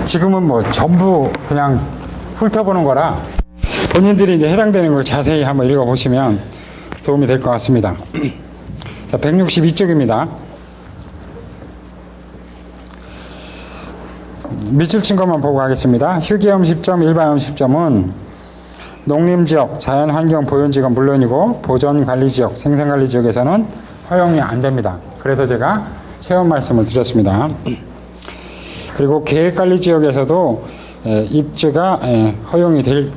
지금은 뭐 전부 그냥 훑어보는 거라 본인들이 이제 해당되는 걸 자세히 한번 읽어보시면 도움이 될 것 같습니다. 자, 162쪽입니다. 밑줄 친 것만 보고 가겠습니다. 휴게염 10점, 일반염 10점은 농림지역, 자연환경 보존지역은 물론이고 보존관리지역, 생산관리지역에서는 허용이 안 됩니다. 그래서 제가 체험 말씀을 드렸습니다. 그리고 계획관리지역에서도 입주가 허용이 될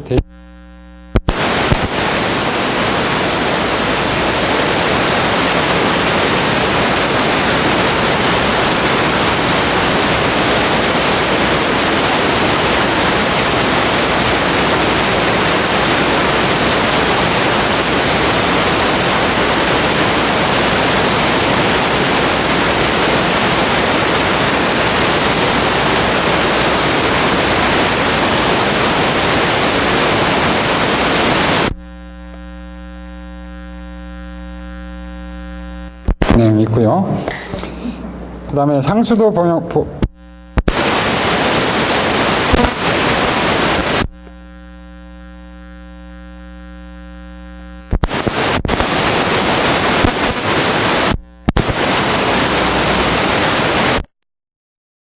내용이 있고요. 그 다음에 상수도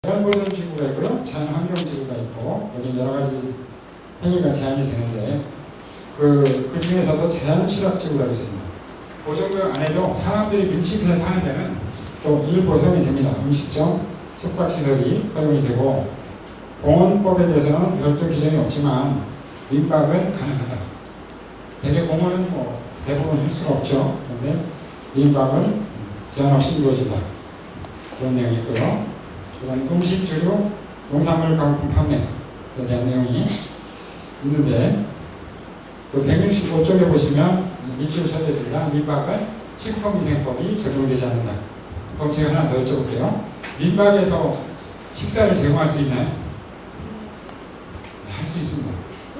자연보존지구가 있고요. 자연환경지구가 있고 여기 여러 가지 행위가 제한이 되는데 그 중에서도 자연취락지구라고 있습니다. 보존구역 안에도 사람들이 밀집해서 사는 데는 또 일부 허용이 됩니다. 음식점, 숙박시설이 허용이 되고 공원법에 대해서는 별도 규정이 없지만 민박은 가능하다. 대개 공원은 뭐 대부분 할 수가 없죠. 그런데 민박은 제한 없이 이루어진다. 그런 내용이 있고요. 그다음 음식, 주류, 농산물 가공 판매에 대한 내용이 있는데 그 165쪽에 보시면 밑줄 쳐져 있습니다. 민박은 식품위생법이 적용되지 않는다. 그럼 제가 하나 더 여쭤볼게요. 민박에서 식사를 제공할 수 있나요? 할 수 있습니다.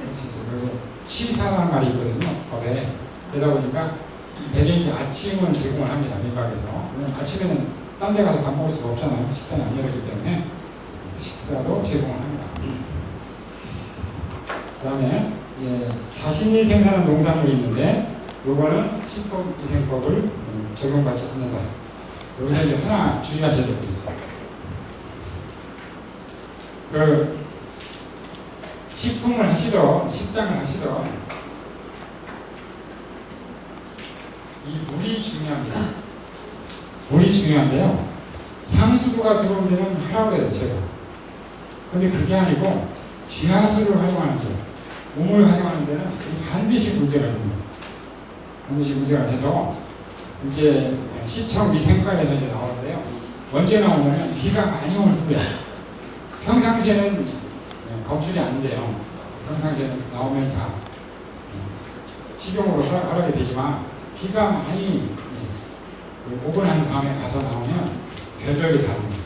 할 수 있어요. 그리고 취사라는 말이 있거든요. 법에. 그러다 보니까 대개 이제 아침은 제공을 합니다. 민박에서. 왜냐면 아침에는 딴 데 가서 밥 먹을 수가 없잖아요. 식당이 안 열리기 때문에 식사도 제공을 합니다. 그 다음에 자신이 생산한 농산물이 있는데 요거는 식품위생법을 적용받지 않는다. 여기서 이제 하나 주의하셔야 될 게 있어요. 그 식품을 하시던 식당을 하시던 이 물이 중요합니다. 물이 중요한데요. 상수도가 들어오는 데는 하라고 해요, 제가. 근데 그게 아니고 지하수를 활용하는 데, 우물 활용하는 데는 반드시 문제가 있습니다. 반드시 문제가 돼서 이제 시청 위생과에서 이제 나오는데요. 언제 나오냐면 비가 많이 올 후에. 평상시에는 검출이 안 돼요. 평상시에는 나오면 다 식용으로 허락이 되지만 비가 많이 오고 난 다음에 가서 나오면 배벽이 다릅니다.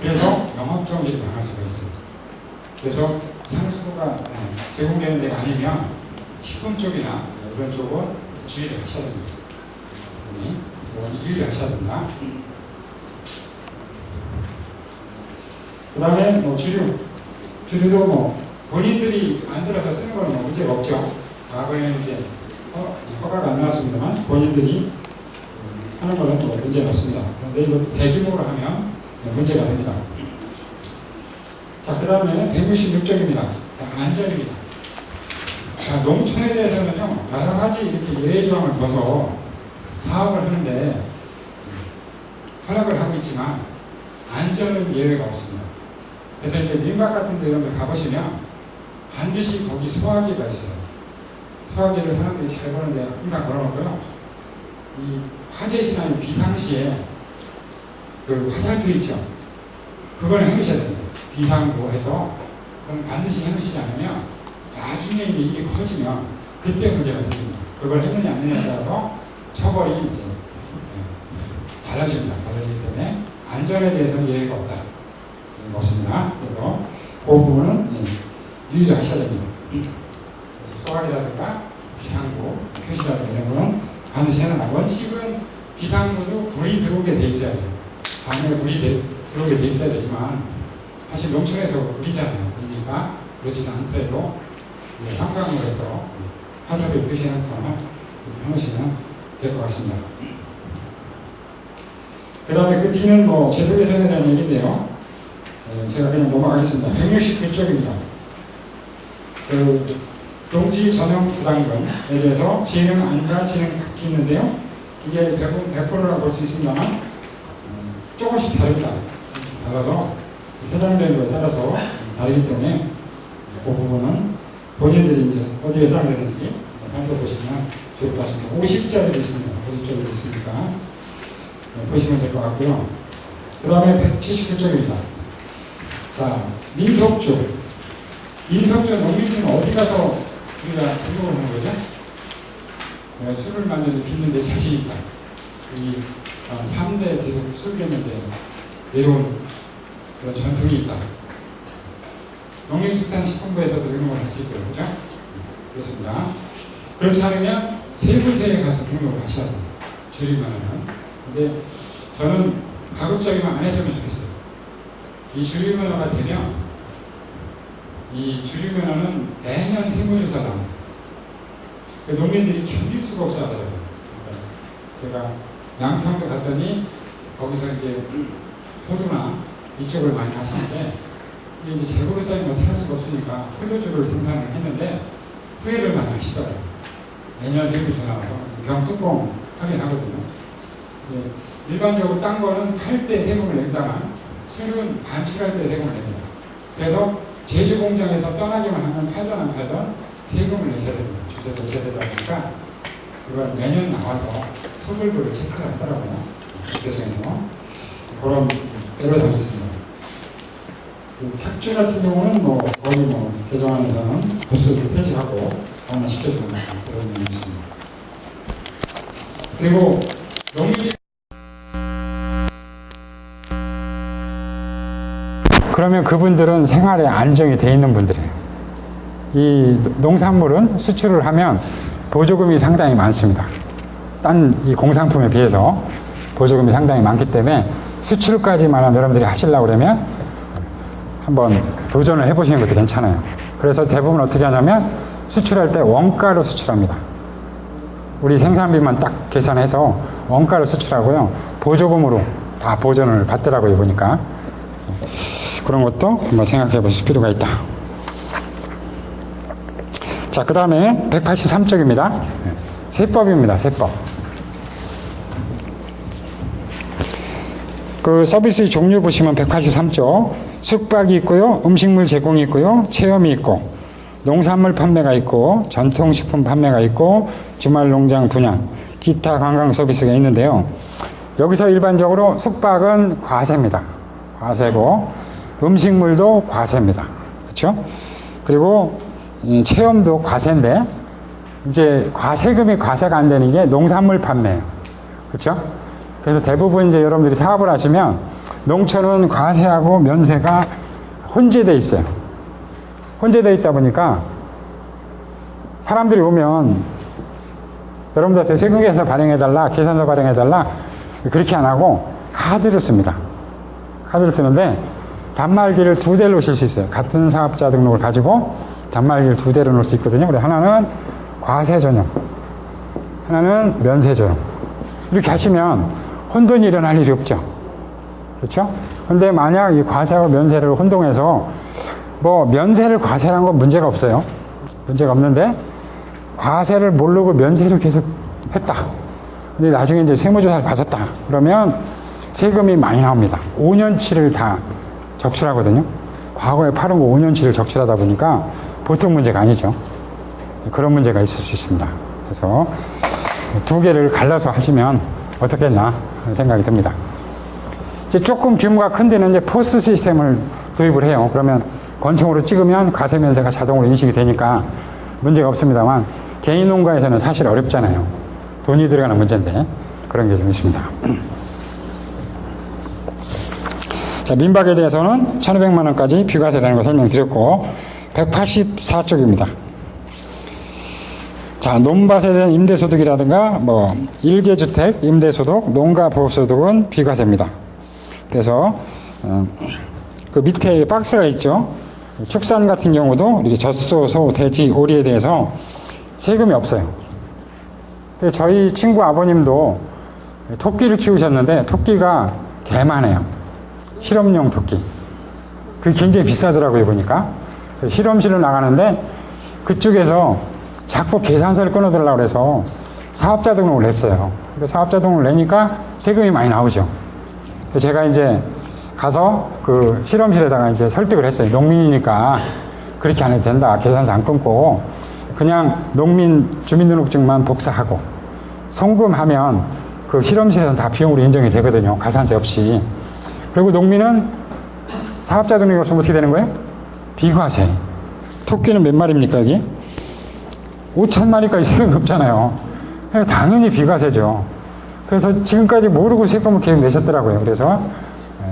그래서 영업정지를 당할 수가 있습니다. 그래서 상수도가 제공되는 데가 아니면 식품 쪽이나 이런 쪽은 주의를 하셔야 됩니다. 유의를 하셔야 된다. 그 다음에 뭐 주류도 뭐 본인들이 만들어서 쓰는 건 뭐 문제가 없죠. 과거에는 이제 허가가 안 나왔습니다만 본인들이 하는 것은 뭐 문제가 없습니다. 그런데 이것도 대규모로 하면 문제가 됩니다. 자, 그 다음에 166쪽입니다. 자, 안전입니다. 자, 농촌에 대해서는요, 여러 가지 이렇게 예외조항을 둬서 사업을 하는데 허락을 하고 있지만 안전은 예외가 없습니다. 그래서 이제 민박 같은 데 이런 데 가보시면 반드시 거기 소화기가 있어요. 소화기를 사람들이 잘 보는데 항상 걸어놓고요. 이 화재시나 비상시에 그 화살표 있죠. 그걸 해놓으셔야 됩니다. 비상구 해서 그럼 반드시 해놓으시지 않으면 나중에 이게 커지면 그때 문제가 생깁니다. 그걸 했느냐 안 했느냐에 따라서 처벌이 이제 달라집니다. 달라지기 때문에 안전에 대해서는 예외가 없다. 것입니다. 그래서 그 부분은 유의하셔야 됩니다. 소화기라든가 비상구 표시라든가 이런 거는 반드시 해놔라. 원칙은 비상구도 불이 들어오게 돼 있어야 돼요. 방에 불이 들어오게 돼 있어야 되지만 사실 농촌에서 불이잖아요. 그러니까 그렇지는 않더라도 한강으로 해서 화살을 표시해놨거나 이렇게 해놓으시면 될 것 같습니다. 그 다음에 그 뒤는 뭐 제도 개선에 대한 얘기인데요. 제가 그냥 넘어가겠습니다. 169쪽입니다. 그 농지 전용 부담금에 대해서 지능 안과 지능 각기 있는데요. 이게 대부분 100%라고 볼 수 있습니다만 조금씩 다릅니다. 달라서 해당되는 거에 따라서 다르기 때문에 그 부분은 본인들이 이제 어디에 해당되는지 살펴보시면 좋을 것 같습니다. 50짜리도 있습니다. 50짜리도 있으니까 보시면 될 것 같고요. 그 다음에 179쪽입니다. 자, 민속주. 민속주 농민들은 어디 가서 우리가 등록을 하는 거죠? 술을 만들어서 빚는데 자신이 있다. 이 3대 계속 술 빚는데 내려온 그런 전통이 있다. 농림축산식품부에서도 등록을 할 수 있고요. 그렇죠? 그렇습니다. 그렇지 않으면 세무서에 가서 등록을 하셔야 돼요. 주류면허는. 근데 저는 가급적이면 안 했으면 좋겠어요. 이 주류면허가 되면 이 주류면허는 매년 세무조사를 합니다. 농민들이 견딜 수가 없어 하더라고요. 제가 양평도 갔더니 거기서 이제 포도나 이쪽을 많이 하시는데 이제 재고를 쌓이면 어떻게 할 수가 없으니까 포도주를 생산을 했는데 후회를 많이 하시더라고요. 매년 세무조사 나와서 병 뚜껑 확인하거든요. 일반적으로 딴 거는 팔 때 세금을 낸다만 술은 반출할 때 세금을 냅니다. 그래서 제주 공장에서 떠나기만 하면 팔던 안 팔던 세금을 내셔야 됩니다. 주세를 내셔야 되다 보니까 그걸 매년 나와서 수불부를 체크를 하더라고요. 국세청에서 그런 애로사항이 탁주 같은 경우는 뭐 거의 뭐 개정안에서는 부수를 폐지하고 완화시켜주는 그런 면이 있습니다. 그리고 농민 그러면 그분들은 생활에 안정이 돼 있는 분들이에요. 이 농산물은 수출을 하면 보조금이 상당히 많습니다. 딴 이 공산품에 비해서 보조금이 상당히 많기 때문에 수출까지만 여러분들이 하시려고 그러면 한번 도전을 해보시는 것도 괜찮아요. 그래서 대부분 어떻게 하냐면 수출할 때 원가로 수출합니다. 우리 생산비만 딱 계산해서 원가로 수출하고요. 보조금으로 다 보전을 받더라고요. 보니까. 그런 것도 한번 생각해 보실 필요가 있다. 자, 그 다음에 183쪽입니다. 세법입니다. 세법. 그 서비스의 종류 보시면 183쪽 숙박이 있고요. 음식물 제공이 있고요. 체험이 있고 농산물 판매가 있고 전통식품 판매가 있고 주말 농장 분양 기타 관광 서비스가 있는데요. 여기서 일반적으로 숙박은 과세입니다. 과세고 음식물도 과세입니다. 그렇죠? 그리고 체험도 과세인데 이제 세금이 과세가 안 되는 게 농산물 판매예요. 그렇죠? 그래서 대부분 이제 여러분들이 사업을 하시면 농촌은 과세하고 면세가 혼재되어 있어요. 혼재되어 있다 보니까 사람들이 오면 여러분들한테 세금계산서 발행해달라, 계산서 발행해달라 그렇게 안 하고 카드를 씁니다. 카드를 쓰는데 단말기를 2대를 놓으실 수 있어요. 같은 사업자 등록을 가지고 단말기를 2대를 놓을 수 있거든요. 그래서 하나는 과세 전용, 하나는 면세 전용. 이렇게 하시면 혼돈이 일어날 일이 없죠. 그렇죠? 근데 만약 이 과세하고 면세를 혼동해서 뭐 면세를 과세한 건 문제가 없어요. 문제가 없는데 과세를 모르고 면세를 계속 했다. 근데 나중에 이제 세무조사를 받았다. 그러면 세금이 많이 나옵니다. 5년치를 다 적출하거든요. 과거에 팔은 거 5년치를 적출하다 보니까 보통 문제가 아니죠. 그런 문제가 있을 수 있습니다. 그래서 2개를 갈라서 하시면 어떻겠나 하는 생각이 듭니다. 이제 조금 규모가 큰 데는 이제 포스 시스템을 도입을 해요. 그러면 권총으로 찍으면 과세 면세가 자동으로 인식이 되니까 문제가 없습니다만 개인 농가에서는 사실 어렵잖아요. 돈이 들어가는 문제인데 그런 게 좀 있습니다. 자, 민박에 대해서는 1,500만 원까지 비과세라는 걸 설명드렸고 184쪽입니다. 자, 논밭에 대한 임대소득이라든가 뭐 일개주택 임대소득, 농가부업소득은 비과세입니다. 그래서 그 밑에 박스가 있죠. 축산 같은 경우도 이렇게 젖소, 소, 돼지, 오리에 대해서 세금이 없어요. 저희 친구 아버님도 토끼를 키우셨는데 토끼가 개만해요. 실험용 토끼. 그게 굉장히 비싸더라고요, 보니까. 실험실로 나가는데 그쪽에서 자꾸 계산서를 끊어달라고 그래서 사업자 등록을 냈어요. 사업자 등록을 내니까 세금이 많이 나오죠. 제가 이제 가서 그 실험실에다가 이제 설득을 했어요. 농민이니까 그렇게 안 해도 된다. 계산서 안 끊고 그냥 농민 주민등록증만 복사하고 송금하면 그 실험실에서는 다 비용으로 인정이 되거든요. 가산세 없이. 그리고 농민은 사업자 등록이 없으면 어떻게 되는 거예요? 비과세. 토끼는 몇 마리입니까, 여기? 5,000마리까지 세금이 없잖아요. 그러니까 당연히 비과세죠. 그래서 지금까지 모르고 세금을 계속 내셨더라고요. 그래서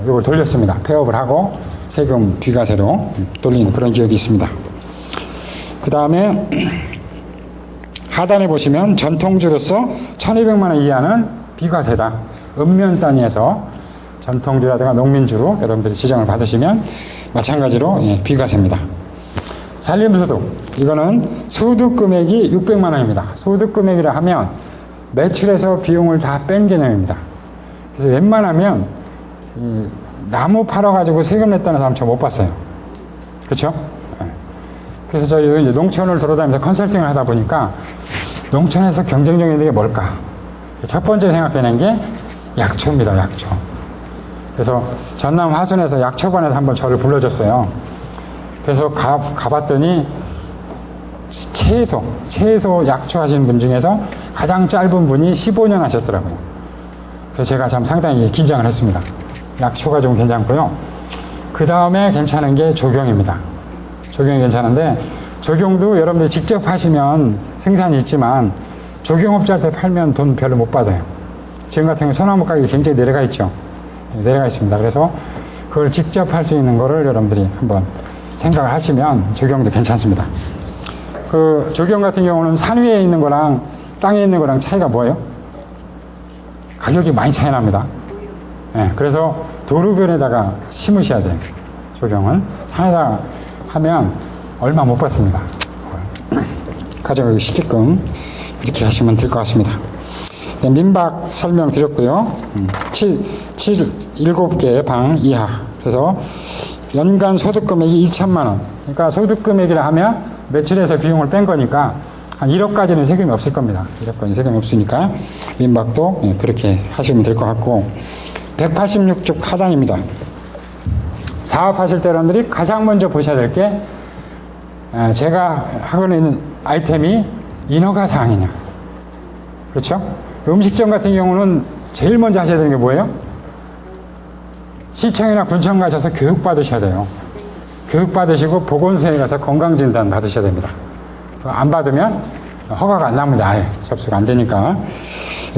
이걸 돌렸습니다. 폐업을 하고 세금 비과세로 돌리는 그런 기억이 있습니다. 그 다음에 하단에 보시면 전통주로서 1,200만 원 이하는 비과세다. 읍면 단위에서 전통주라든가 농민주로 여러분들이 지정을 받으시면 마찬가지로 비과세입니다. 산림소득, 이거는 소득금액이 600만 원입니다. 소득금액이라 하면 매출에서 비용을 다 뺀 개념입니다. 그래서 웬만하면 나무 팔아가지고 세금 냈다는 사람 저 못 봤어요. 그렇죠? 그래서 저희 이제 농촌을 돌아다니면서 컨설팅을 하다 보니까 농촌에서 경쟁력이 있는 게 뭘까? 첫 번째 생각되는 게 약초입니다. 약초. 그래서 전남 화순에서 약초관에서 한번 저를 불러줬어요. 그래서 가봤더니 최소 약초 하시는 분 중에서 가장 짧은 분이 15년 하셨더라고요. 그래서 제가 참 상당히 긴장을 했습니다. 약초가 좀 괜찮고요. 그 다음에 괜찮은 게 조경입니다. 조경이 괜찮은데 조경도 여러분들이 직접 하시면 생산이 있지만 조경업자한테 팔면 돈 별로 못 받아요. 지금 같은 경우 소나무 가격이 굉장히 내려가 있죠. 내려가 있습니다. 그래서 그걸 직접 할 수 있는 거를 여러분들이 한번 생각을 하시면 조경도 괜찮습니다. 그 조경 같은 경우는 산 위에 있는 거랑 땅에 있는 거랑 차이가 뭐예요? 가격이 많이 차이 납니다. 네, 그래서 도로변에다가 심으셔야 돼요. 조경은 산에다가 하면 얼마 못 받습니다. 가져가기 쉽게끔 그렇게 하시면 될 것 같습니다. 네, 민박 설명드렸고요. 7개 방 이하. 그래서 연간 소득금액이 2천만 원. 그러니까 소득금액이라 하면 매출에서 비용을 뺀 거니까 한 1억까지는 세금이 없을 겁니다. 1억까지 세금이 없으니까 민박도 그렇게 하시면 될 것 같고 186쪽 하단입니다. 사업하실 때 여러분들이 가장 먼저 보셔야 될 게 제가 하고 있는 아이템이 인허가 사항이냐. 그렇죠? 음식점 같은 경우는 제일 먼저 하셔야 되는 게 뭐예요? 시청이나 군청 가셔서 교육 받으셔야 돼요. 교육 받으시고 보건소에 가서 건강진단 받으셔야 됩니다. 안 받으면 허가가 안 납니다. 아예 접수가 안 되니까.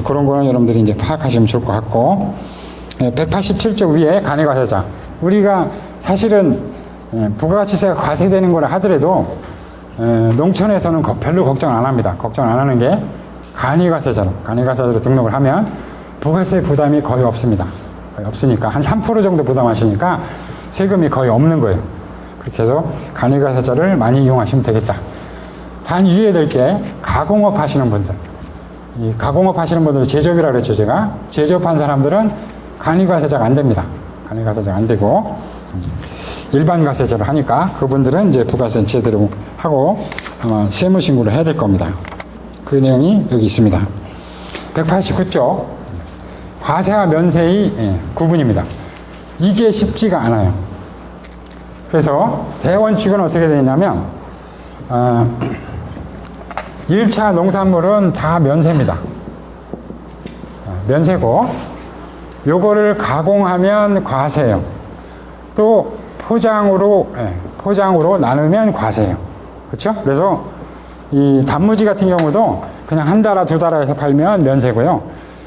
그런 거는 여러분들이 이제 파악하시면 좋을 것 같고 187쪽 위에 간이과세자. 우리가 사실은 부가가치세가 과세되는 거라 하더라도 농촌에서는 별로 걱정 안 합니다. 걱정 안 하는 게 간이과세자로 등록을 하면 부가세 부담이 거의 없습니다. 거의 없으니까 한 3% 정도 부담하시니까 세금이 거의 없는 거예요. 그렇게 해서 간이과세자를 많이 이용하시면 되겠다. 단 유의해야 될 게 가공업 하시는 분들. 이 가공업 하시는 분들은 제조업이라고 그랬죠, 제가. 제조업한 사람들은 간이과세자가 안 됩니다. 간이과세자가 안 되고 일반 과세자를 하니까 그분들은 이제 부가세 제대로 하고 아마 세무신고를 해야 될 겁니다. 그 내용이 여기 있습니다. 189쪽 과세와 면세의 구분입니다. 이게 쉽지가 않아요. 그래서 대원칙은 어떻게 되냐면 1차 농산물은 다 면세입니다. 면세고 요거를 가공하면 과세예요. 또 포장으로 나누면 과세예요. 그렇죠? 그래서 이 단무지 같은 경우도 그냥 한 달아 두 달아 해서 팔면 면세고요.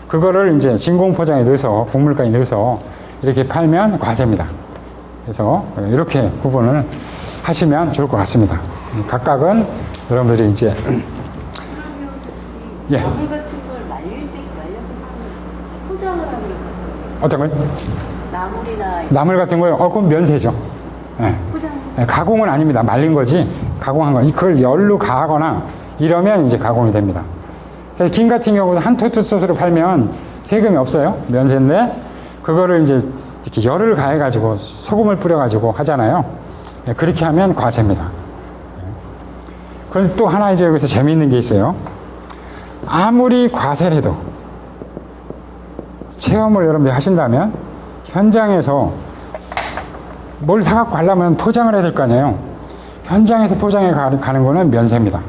그거를 이제 진공포장에 넣어서 곡물까지 넣어서 이렇게 팔면 과세입니다. 그래서 이렇게 구분을 하시면 좋을 것 같습니다. 각각은 여러분들이 이제 예. 나물 같은 걸 말려서 포장을 하는 거죠. 어떤 거요? 나물이나 나물 같은 거요? 그럼 면세죠. 예. 포장. 예, 가공은 아닙니다. 말린 거지. 가공한 거. 그걸 열로 가하거나 이러면 이제 가공이 됩니다. 그래서 김 같은 경우도 한 토트소스로 팔면 세금이 없어요. 면세인데 그거를 이제 이렇게 열을 가해가지고 소금을 뿌려가지고 하잖아요. 예, 그렇게 하면 과세입니다. 그런데 또 하나 이제 여기서 재미있는 게 있어요. 아무리 과세를 해도 체험을 여러분들이 하신다면 현장에서 뭘 사갖고 가려면 포장을 해야 될 거 아니에요. 현장에서 포장해 가는 거는 면세입니다.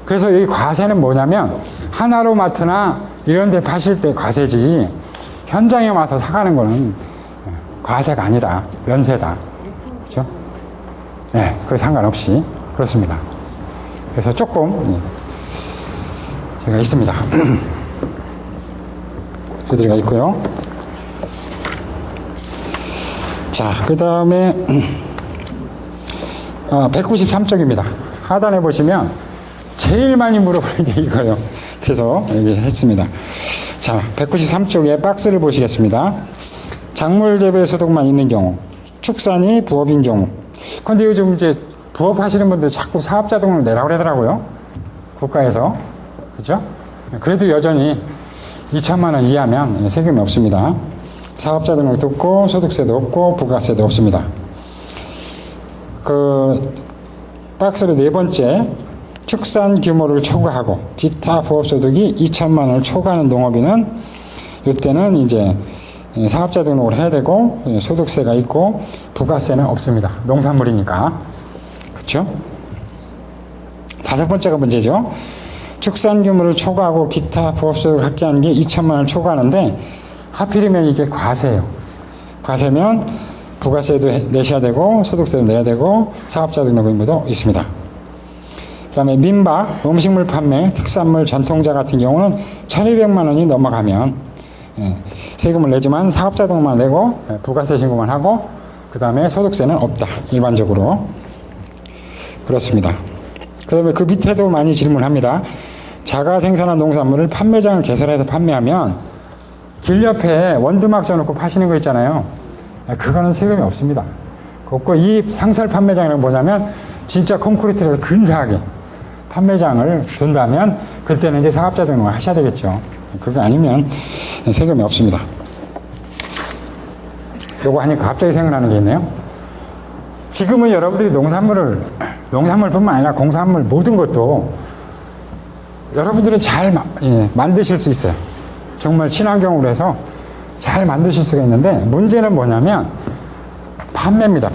그래서 이 과세는 뭐냐면 하나로마트나 이런 데 파실 때 과세지 현장에 와서 사가는 거는 과세가 아니라 면세다. 그렇죠? 네, 그 상관없이 그렇습니다. 그래서 조금 제가 있습니다. 해드리가 있고요. 자, 그 다음에 193쪽입니다. 하단에 보시면 제일 많이 물어보는 게 이거예요. 그래서 여기 했습니다. 자, 193쪽에 박스를 보시겠습니다. 작물 재배 소득만 있는 경우, 축산이 부업인 경우. 근데 요즘 이제 부업 하시는 분들 자꾸 사업자 등록을 내라고 그러더라고요. 국가에서. 그죠? 그래도 여전히 2천만 원 이하면 세금이 없습니다. 사업자 등록도 없고, 소득세도 없고, 부가세도 없습니다. 그, 박스로 네 번째, 축산 규모를 초과하고, 기타 부업소득이 2천만 원을 초과하는 농업인은, 이때는 이제 사업자 등록을 해야 되고, 소득세가 있고, 부가세는 없습니다. 농산물이니까. 그쵸? 다섯 번째가 문제죠. 축산 규모를 초과하고 기타 부업소득을 갖게 하는 게 2천만 원을 초과하는데 하필이면 이게 과세예요. 과세면 부가세도 내셔야 되고 소득세도 내야 되고 사업자 등록 의무도 있습니다. 그 다음에 민박, 음식물 판매, 특산물, 전통자 같은 경우는 1,200만 원이 넘어가면 세금을 내지만 사업자 등록만 내고 부가세 신고만 하고 그 다음에 소득세는 없다. 일반적으로. 그렇습니다. 그 다음에 그 밑에도 많이 질문합니다. 자가 생산한 농산물을 판매장을 개설해서 판매하면 길 옆에 원두막 져놓고 파시는 거 있잖아요. 그거는 세금이 없습니다. 없고 이 상설 판매장은 뭐냐면 진짜 콘크리트에서 근사하게 판매장을 둔다면 그때는 이제 사업자 등록을 하셔야 되겠죠. 그거 아니면 세금이 없습니다. 요거 하니까 갑자기 생각나는 게 있네요. 지금은 여러분들이 농산물뿐만 아니라 공산물 모든 것도 여러분들은 잘 만드실 수 있어요. 정말 친환경으로 해서 잘 만드실 수가 있는데 문제는 뭐냐면 판매입니다.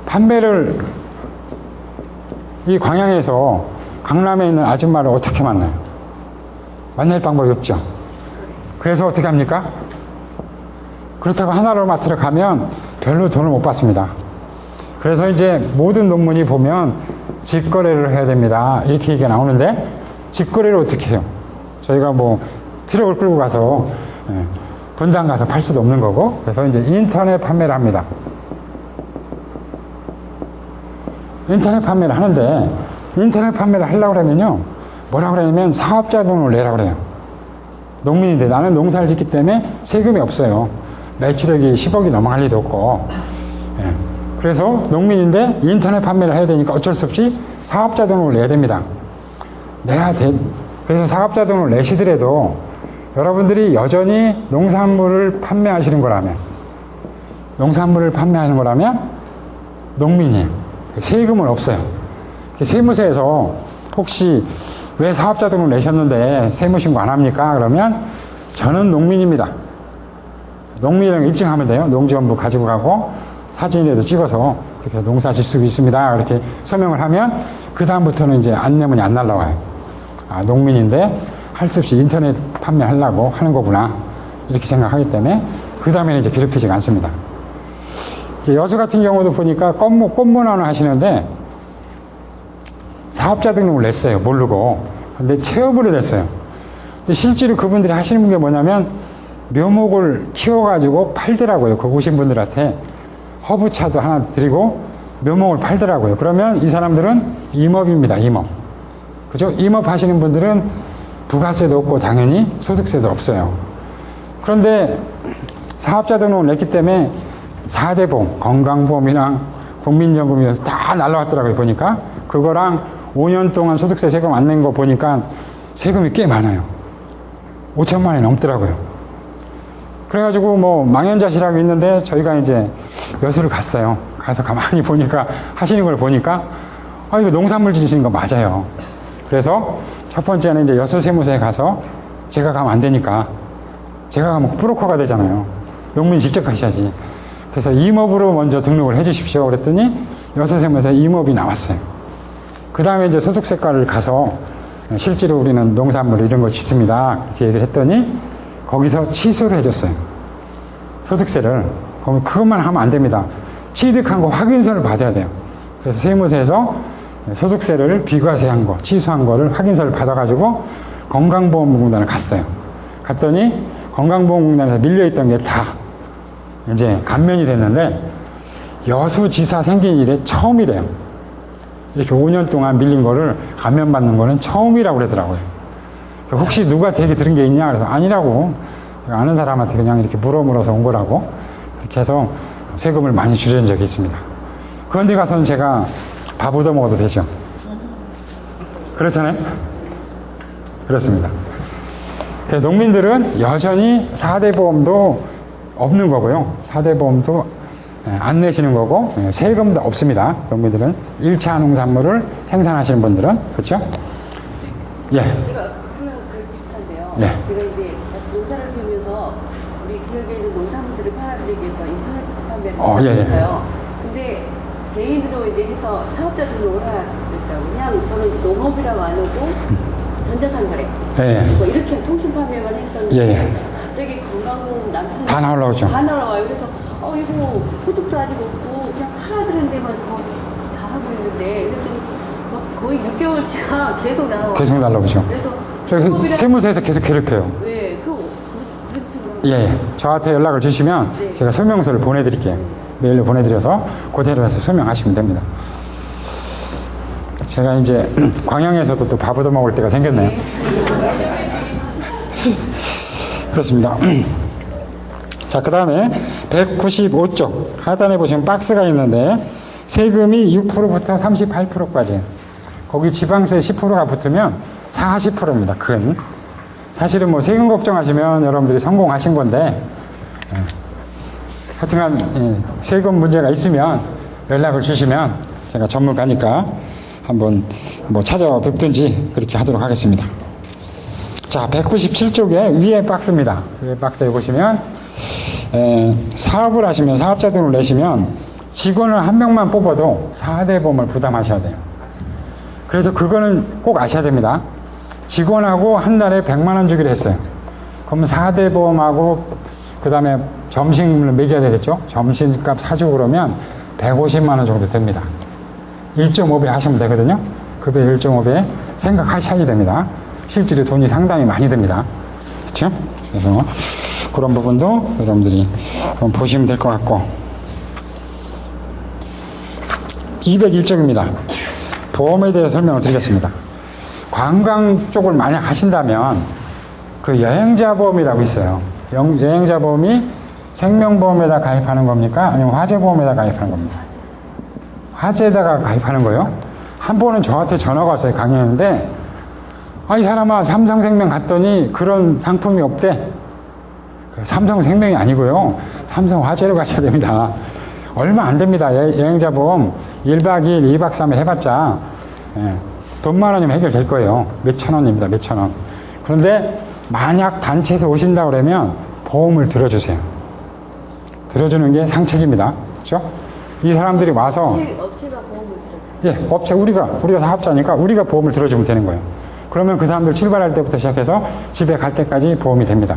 판매를 이 광양에서 강남에 있는 아줌마를 어떻게 만나요? 만날 방법이 없죠. 그래서 어떻게 합니까? 그렇다고 하나로마트를 가면 별로 돈을 못 받습니다. 그래서 이제 모든 논문이 보면 직거래를 해야 됩니다. 이렇게 얘기가 나오는데 직거래를 어떻게 해요? 저희가 뭐 트럭을 끌고 가서 분당 가서 팔 수도 없는 거고 그래서 이제 인터넷 판매를 합니다. 인터넷 판매를 하는데 인터넷 판매를 하려고 그러면요 뭐라고 그러냐면 사업자 등록을 내라고 그래요. 농민인데 나는 농사를 짓기 때문에 세금이 없어요. 매출액이 10억이 넘어갈 리도 없고 그래서 농민인데 인터넷 판매를 해야 되니까 어쩔 수 없이 사업자 등록을 내야 됩니다. 그래서 사업자 등록을 내시더라도 여러분들이 여전히 농산물을 판매하시는 거라면 농민이에요. 세금은 없어요. 세무서에서 혹시 왜 사업자 등록 내셨는데 세무신고 안 합니까? 그러면 저는 농민입니다. 농민이라는 입증하면 돼요. 농지원부 가지고 가고 사진이라도 찍어서 이렇게 농사 짓 수 있습니다. 이렇게 설명을 하면 그 다음부터는 이제 안내문이 안 날라와요. 아, 농민인데 할 수 없이 인터넷 판매하려고 하는 거구나. 이렇게 생각하기 때문에 그 다음에는 이제 괴롭히지가 않습니다. 이제 여수 같은 경우도 보니까 꽃문화를 하시는데 사업자 등록을 냈어요. 모르고. 근데 체험으로 냈어요. 근데 실제로 그분들이 하시는 게 뭐냐면 묘목을 키워가지고 팔더라고요. 그 오신 분들한테 허브차도 하나 드리고 묘목을 팔더라고요. 그러면 이 사람들은 임업입니다. 임업. 그죠? 임업 하시는 분들은 부가세도 없고 당연히 소득세도 없어요. 그런데 사업자 등록을 냈기 때문에 4대 보험, 건강보험이랑 국민연금이 다 날라왔더라고요. 보니까 그거랑 5년 동안 소득세 세금 안 낸 거 보니까 세금이 꽤 많아요. 5천만 원이 넘더라고요. 그래가지고 뭐 망연자실하고 있는데 저희가 이제 여수를 갔어요. 가서 가만히 보니까 하시는 걸 보니까 아 이거 농산물 지으시는 거 맞아요. 그래서 첫 번째는 이제 여수 세무서에 가서 제가 가면 안 되니까 제가 가면 브로커가 되잖아요. 농민이 직접 하셔야지. 그래서 임업으로 먼저 등록을 해 주십시오. 그랬더니 여수 세무서에 임업이 나왔어요. 그 다음에 이제 소득세과를 가서 실제로 우리는 농산물 이런 거 짓습니다. 이렇게 얘기를 했더니 거기서 취소를 해줬어요. 소득세를. 그러면 그것만 하면 안 됩니다. 취득한 거 확인서를 받아야 돼요. 그래서 세무서에서 소득세를 비과세한 거, 취소한 거를 확인서를 받아가지고 건강보험공단을 갔어요. 갔더니 건강보험공단에서 밀려있던 게 다 이제 감면이 됐는데 여수지사 생긴 일에 처음이래요. 이렇게 5년 동안 밀린 거를 감면받는 거는 처음이라고 그러더라고요. 혹시 누가 되게 들은 게 있냐? 그래서 아니라고. 아는 사람한테 그냥 이렇게 물어서 온 거라고. 이렇게 해서 세금을 많이 줄여준 적이 있습니다. 그런 데 가서는 제가 밥 얻어 먹어도 되죠. 그렇잖아요? 그렇습니다. 그래서 농민들은 여전히 4대 보험도 없는 거고요. 4대 보험도 안 내시는 거고, 세금도 없습니다. 농민들은. 1차 농산물을 생산하시는 분들은. 그렇죠? 예. 제가 그런 비슷한데요. 예. 제가 이제 다시 농사를 지으면서 우리 지역에 있는 농산물들을 팔아드리기 위해서 인터넷 판매를 했어요. 근데 개인으로 이제 해서 사업자 등록을 해야 됐다고. 그냥 저는 이제 농업이라고 안 하고 전자상거래. 예. 뭐 이렇게 통신 판매만 했었는데 예. 갑자기 건강보험 남편 다 나오려고 다 나와요. 그래서 이거 소득도 아직 없고 그냥 팔아드리는 데만 다 하고 있는데 그랬더니 막 거의 6개월치가 계속 나와요. 계속 날라오죠. 그래서 저희 세무서에서 계속 괴롭혀요. 네, 그렇지. 예. 저한테 연락을 주시면 네. 제가 설명서를 보내드릴게요. 메일로 보내드려서 그대로 해서 설명하시면 됩니다. 제가 이제 광양에서도 또 밥 얻어 먹을 때가 생겼네요. 그렇습니다. 자, 그 다음에 195쪽 하단에 보시면 박스가 있는데 세금이 6%부터 38%까지. 거기 지방세 10%가 붙으면 40%입니다. 근. 사실은 뭐 세금 걱정하시면 여러분들이 성공하신 건데 하여튼간 세금 문제가 있으면 연락을 주시면 제가 전문가니까 한번 뭐 찾아뵙든지 그렇게 하도록 하겠습니다. 자, 197쪽에 위에 박스입니다. 위에 박스에 보시면 사업을 하시면 사업자 등을 내시면 직원을 한 명만 뽑아도 4대 보험을 부담하셔야 돼요. 그래서 그거는 꼭 아셔야 됩니다. 직원하고 한 달에 100만 원 주기로 했어요. 그러면 4대 보험하고 그 다음에 점심을 먹여야 되겠죠. 점심값 사주고 그러면 150만 원 정도 됩니다. 1.5배 하시면 되거든요. 급여 1.5배 생각하셔야 됩니다. 실제로 돈이 상당히 많이 듭니다. 그렇죠? 그래서 그런 부분도 여러분들이 한번 보시면 될 것 같고 201쪽입니다. 보험에 대해 설명을 드리겠습니다. 관광 쪽을 만약 하신다면 그 여행자 보험이라고 있어요. 여행자 보험이 생명보험에다 가입하는 겁니까? 아니면 화재보험에다 가입하는 겁니까? 화재에다가 가입하는 거예요. 한 번은 저한테 전화가 왔어요. 강의했는데 이 사람아 삼성생명 갔더니 그런 상품이 없대. 삼성생명이 아니고요. 삼성화재로 가셔야 됩니다. 얼마 안 됩니다. 여행자 보험 1박 2일, 2박 3일 해봤자 돈만 원이면 해결될 거예요. 몇천 원입니다. 몇천 원. 그런데 만약 단체에서 오신다 그러면 보험을 들어주세요. 들어주는 게 상책입니다. 그렇죠? 이 사람들이 와서 업체가 보험을 들어줘요. 예, 업체 우리가 사업자니까 우리가 보험을 들어주면 되는 거예요. 그러면 그 사람들 출발할 때부터 시작해서 집에 갈 때까지 보험이 됩니다.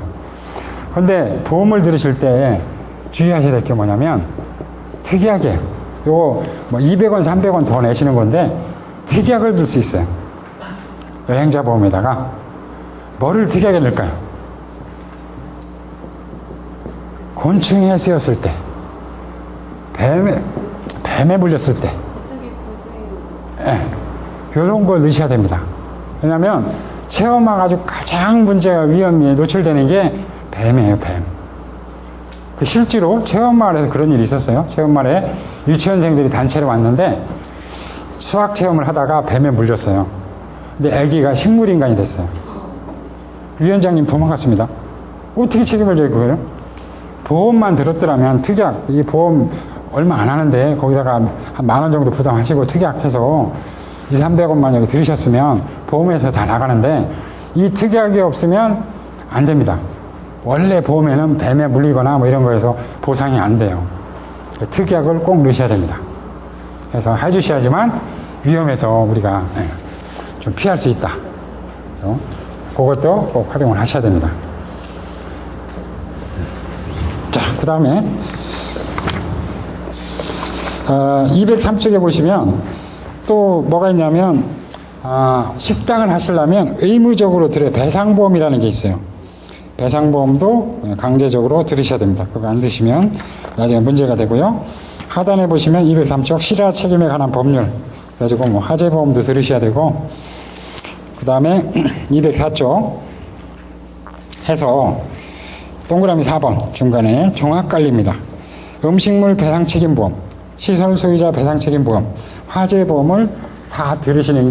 그런데 보험을 들으실 때 주의하셔야 될 게 뭐냐면 특이하게 요거 뭐 200원, 300원 더 내시는 건데 특약을 들 수 있어요. 여행자 보험에다가 뭐를 특약에 넣을까요? 곤충에 쓰였을 때, 뱀에 물렸을 때, 갑자기 이런 걸 넣으셔야 됩니다. 왜냐하면 체험화가 가장 문제가 위험에 노출되는 게 뱀이에요, 뱀. 그 실제로 체험마을에서 그런 일이 있었어요. 체험마을에 유치원생들이 단체로 왔는데 수학 체험을 하다가 뱀에 물렸어요. 근데 아기가 식물인간이 됐어요. 위원장님 도망갔습니다. 어떻게 책임을 져요, 그거예요? 보험만 들었더라면 특약, 이 보험 얼마 안 하는데 거기다가 한 10,000원 정도 부담하시고 특약해서 200-300원만 여기 들으셨으면 보험에서 다 나가는데 이 특약이 없으면 안 됩니다. 원래 보험에는 뱀에 물리거나 뭐 이런 거에서 보상이 안 돼요. 특약을 꼭 넣으셔야 됩니다. 그래서 해주셔야지만 위험해서 우리가 좀 피할 수 있다. 그것도 꼭 활용을 하셔야 됩니다. 자, 그 다음에 203쪽에 보시면 또 뭐가 있냐면 식당을 하시려면 의무적으로 들어야 배상보험이라는 게 있어요. 배상보험도 강제적으로 들으셔야 됩니다. 그거 안 드시면 나중에 문제가 되고요. 하단에 보시면 203쪽 실화 책임에 관한 법률 그래가지고 뭐 화재보험도 들으셔야 되고 그 다음에 204쪽 해서 동그라미 4번 중간에 종합관리입니다. 음식물 배상책임보험, 시설 소유자 배상책임보험, 화재보험을 다 들으시는 게